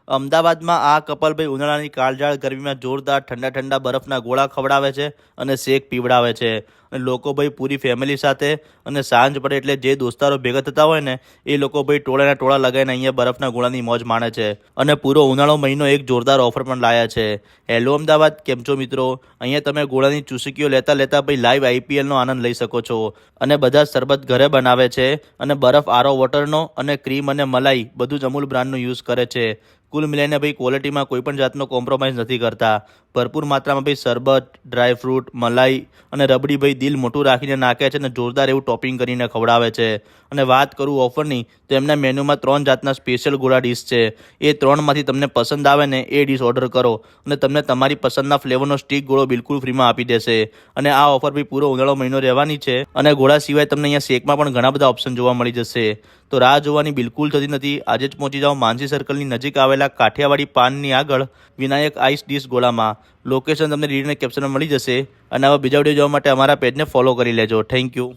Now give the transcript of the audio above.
અમદાવાદમાં આ કપલ ભાઈ ઉનાળાની કાળઝાળ ગરમીમાં જોરદાર ઠંડા ઠંડા બરફના ગોળા ખવડાવે છે અને શેક પીવડાવે છે. અને લોકો ભાઈ પૂરી ફેમિલી સાથે અને સાંજ પડે એટલે જે દોસ્તારો ભેગા થતા હોય ને એ લોકો ભાઈ ટોળાના ટોળા લગાવીને અહીંયા બરફના ગોળાની મોજ માણે છે. અને પૂરો ઉનાળો મહિનો એક જોરદાર ઓફર પણ લાયા છે. હેલો અમદાવાદ, કેમ છો મિત્રો? અહીંયા તમે ગોળાની ચૂસકીઓ લેતા લેતા ભાઈ લાઈવ આઈપીએલનો આનંદ લઈ શકો છો. અને બધા શરબત ઘરે બનાવે છે અને બરફ આરો વોટરનો અને ક્રીમ અને મલાઈ બધું જ અમૂલ બ્રાન્ડનું યુઝ કરે છે. કુલ મિલાઈને ભાઈ ક્વોલિટીમાં કોઈ પણ જાતનો કોમ્પ્રોમાઇઝ નથી કરતા. ભરપૂર માત્રામાં ભાઈ શરબત, ડ્રાય ફ્રૂટ, મલાઈ અને રબડી ભાઈ દિલ મોટું રાખીને નાખે છે અને જોરદાર એવું ટોપિંગ કરીને ખવડાવે છે. અને વાત કરું ઓફરની, તો એમના મેન્યુમાં 3 જાતના સ્પેશિયલ ગોળા ડીશ છે. એ 3માંથી તમને પસંદ આવે ને એ ડીશ ઓર્ડર કરો અને તમને તમારી પસંદના ફ્લેવરનો સ્ટીક ગોળો બિલકુલ ફ્રીમાં આપી દેશે. અને આ ઓફર ભાઈ પૂરો ઉનાળો મહિનો રહેવાની છે. અને ગોળા સિવાય તમને અહીંયા શેકમાં પણ ઘણા બધા ઓપ્શન જોવા મળી જશે. તો રાહ જોવાની બિલકુલ થતી નથી. આજે જ પહોંચી જાઓ માનસી સર્કલની નજીક આવેલા કાઠિયાવાડી પાનની આગળ વિનાયક આઈસ ડીશ ગોળામાં. લોકેશન તમને રીડને કેપ્શનમાં મળી જશે. અને આવા બીજા વિડીયો જોવા માટે અમારા પેજને ફોલો કરી લેજો. Thank you.